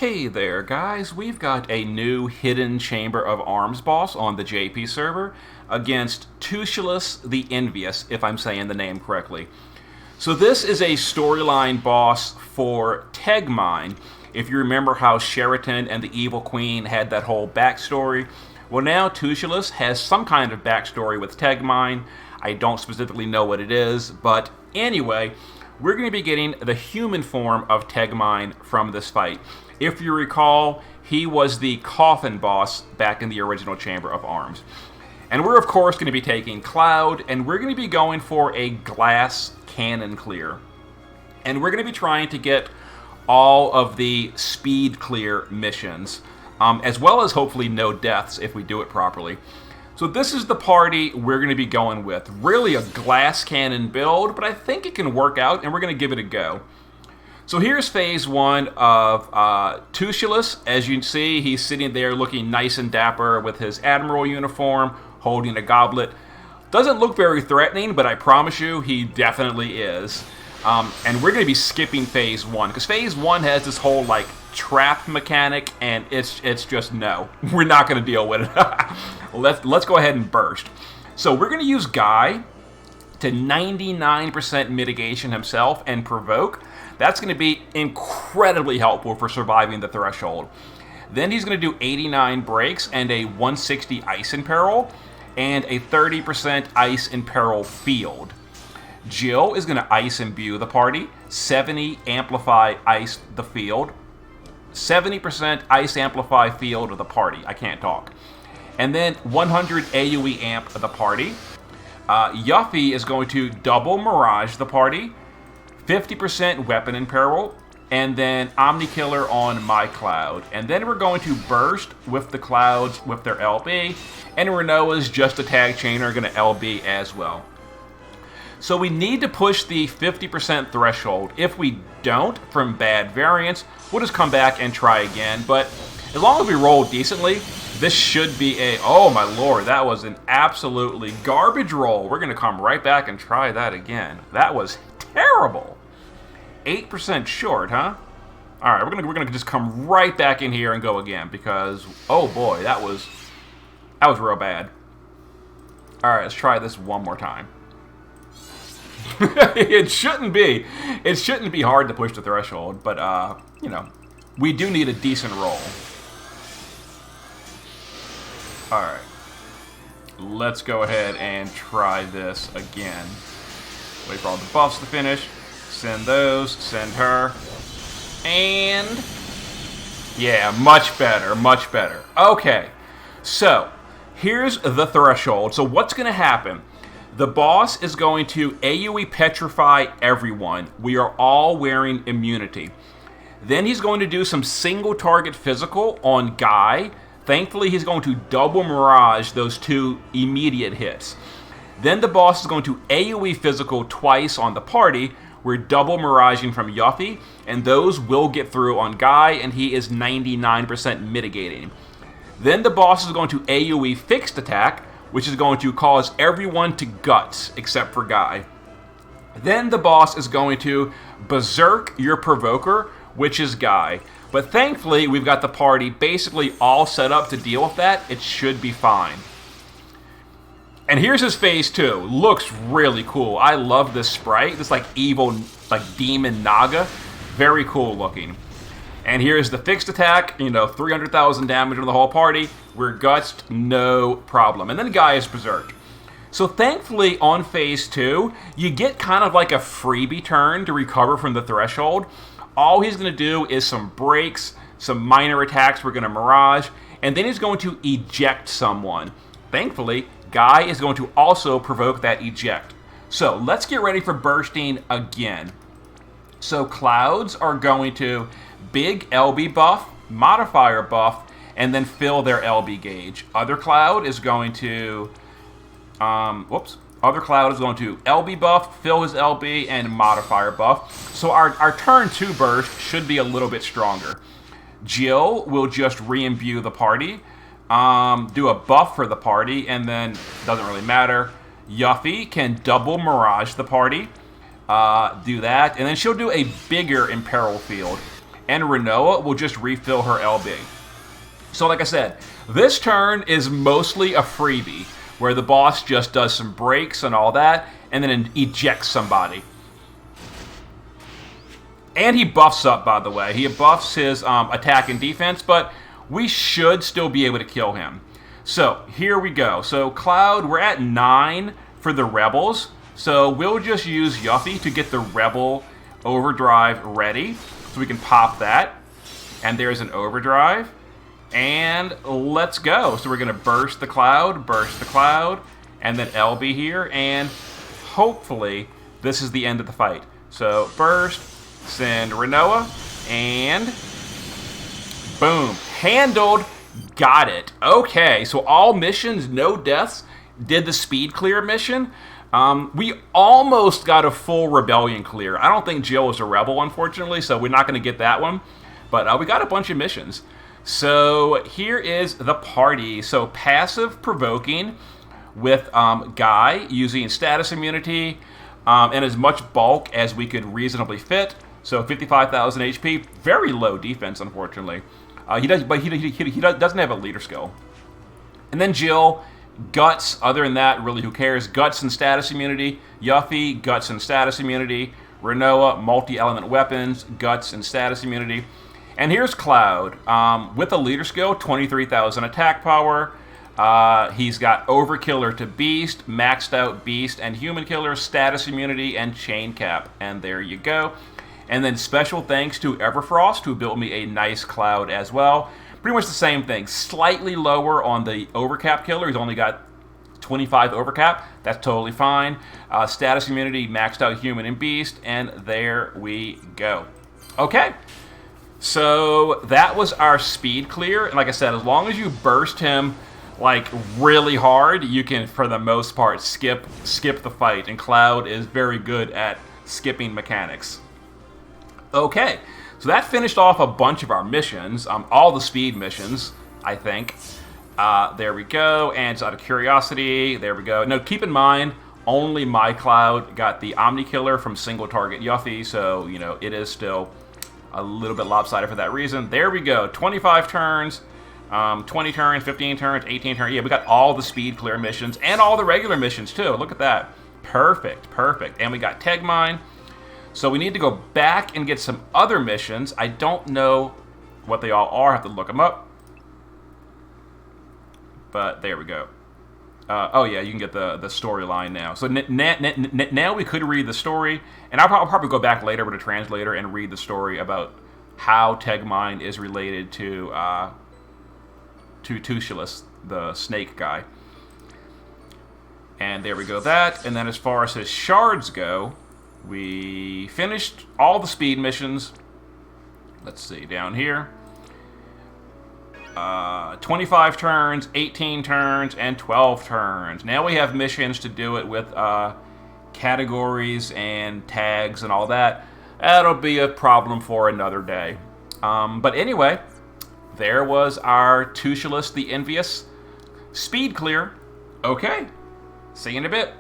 Hey there, guys. We've got a new Hidden Chamber of Arms boss on the JP server against Tochalouse the Envious, if I'm saying the name correctly. So this is a storyline boss for Tegmine. If you remember how Sheraton and the Evil Queen had that whole backstory, well, now Tochalouse has some kind of backstory with Tegmine. I don't specifically know what it is, but anyway, we're going to be getting the human form of Tegmine from this fight. If you recall, he was the coffin boss back in the original Chamber of Arms. And we're, of course, going to be taking Cloud, and we're going to be going for a glass cannon clear. And we're going to be trying to get all of the speed clear missions, as well as hopefully no deaths if we do it properly. So this is the party we're going to be going with. Really a glass cannon build, but I think it can work out, and we're going to give it a go. So here's phase one of Tochalouse. As you can see, he's sitting there looking nice and dapper with his Admiral uniform, holding a goblet. Doesn't look very threatening, but I promise you, he definitely is. And we're going to be skipping phase one, because phase one has this whole, like, trap mechanic, and it's just no. We're not going to deal with it. Let's go ahead and burst. So we're going to use Guy to 99% mitigation himself and provoke. That's going to be incredibly helpful for surviving the threshold. Then he's going to do 89 breaks and a 160 ice in peril and a 30% ice in peril field. Jill is going to ice imbue the party, 70 amplify ice the field, 70% ice amplify field of the party. I can't talk. And then 100 AoE amp of the party. Yuffie is going to double mirage the party, 50% weapon in peril, and then Omni Killer on my Cloud. And then we're going to burst with the Clouds with their LB, and Renoa's just a tag chain are going to LB as well. So we need to push the 50% threshold. If we don't, from bad variants, we'll just come back and try again. But as long as we roll decently, this should be a... Oh my lord, that was an absolutely garbage roll. We're going to come right back and try that again. That was terrible. 8% short, huh? All right, we're gonna just come right back in here and go again because, oh boy, that was real bad. All right, let's try this one more time. It shouldn't be hard to push the threshold, but you know, we do need a decent roll. All right, let's go ahead and try this again. Wait for all the buffs to finish. Send those, send her. And yeah, much better, much better. Okay, so here's the threshold. So what's going to happen? The boss is going to AoE petrify everyone. We are all wearing immunity. Then he's going to do some single target physical on Guy. Thankfully, he's going to double mirage those two immediate hits. Then the boss is going to AoE physical twice on the party. We're double miraging from Yuffie, and those will get through on Guy, and he is 99% mitigating. Then the boss is going to AoE fixed attack, which is going to cause everyone to guts except for Guy. Then the boss is going to berserk your provoker, which is Guy. But thankfully, we've got the party basically all set up to deal with that. It should be fine. And here's his phase 2. Looks really cool. I love this sprite. This like evil, like demon Naga. Very cool looking. And here's the fixed attack. You know, 300,000 damage on the whole party. We're gutsed, no problem. And then Guy is berserk. So thankfully on phase 2, you get kind of like a freebie turn to recover from the threshold. All he's going to do is some breaks, some minor attacks we're going to mirage, and then he's going to eject someone. Thankfully, Guy is going to also provoke that eject. So let's get ready for bursting again. So Clouds are going to big LB buff, modifier buff, and then fill their LB gauge. Other Cloud is going to... Other Cloud is going to LB buff, fill his LB, and modifier buff. So our turn 2 burst should be a little bit stronger. Jill will just re-imbue the party, do a buff for the party, and then, doesn't really matter. Yuffie can double mirage the party, do that, and then she'll do a bigger imperil field. and Renoa will just refill her LB. So like I said, this turn is mostly a freebie, where the boss just does some breaks and all that, and then ejects somebody. And he buffs up, by the way. He buffs his attack and defense, but we should still be able to kill him. So, here we go. So, Cloud, we're at 9 for the Rebels. So, we'll just use Yuffie to get the Rebel Overdrive ready. So, we can pop that. And there's an Overdrive. And let's go. So, we're going to burst the Cloud, and then LB here. And hopefully, this is the end of the fight. So, burst, send Renoa, and boom. Handled. Got it. Okay, so all missions, no deaths, did the speed clear mission. We almost got a full rebellion clear. I don't think Jill was a rebel, unfortunately, so we're not going to get that one. But we got a bunch of missions. So here is the party. So passive provoking with Guy using status immunity and as much bulk as we could reasonably fit. So 55,000 HP, very low defense, unfortunately. He doesn't have a leader skill. And then Jill, Guts, other than that, really who cares? Guts and status immunity. Yuffie, Guts and status immunity. Renoa, multi-element weapons, Guts and status immunity. And here's Cloud, with a leader skill, 23,000 attack power. He's got Overkiller to Beast, maxed out Beast and Human Killer, status immunity, and Chain Cap. And there you go. And then special thanks to Everfrost, who built me a nice Cloud as well. Pretty much the same thing. Slightly lower on the overcap killer. He's only got 25 overcap. That's totally fine. Status immunity, maxed out Human and Beast. And there we go. Okay. So that was our speed clear. And like I said, as long as you burst him like really hard, you can, for the most part, skip the fight. And Cloud is very good at skipping mechanics. Okay, so that finished off a bunch of our missions, all the speed missions, I think. There we go, and just out of curiosity, there we go. Now, keep in mind, only my Cloud got the Omni Killer from single target Yuffie, so, you know, it is still a little bit lopsided for that reason. There we go, 25 turns, 20 turns, 15 turns, 18 turns. Yeah, we got all the speed clear missions, and all the regular missions, too. Look at that. Perfect, perfect. And we got Tegmine. So we need to go back and get some other missions. I don't know what they all are. I have to look them up. But there we go. Oh yeah, you can get the storyline now. So now we could read the story. And I'll probably go back later with a translator and read the story about how Tegmine is related to Tochalouse, the snake guy. And there we go, that. And then as far as his shards go, we finished all the speed missions. Let's see, down here. 25 turns, 18 turns, and 12 turns. Now we have missions to do it with categories and tags and all that. That'll be a problem for another day. But anyway, there was our Tochalouse the Envious speed clear. Okay, see you in a bit.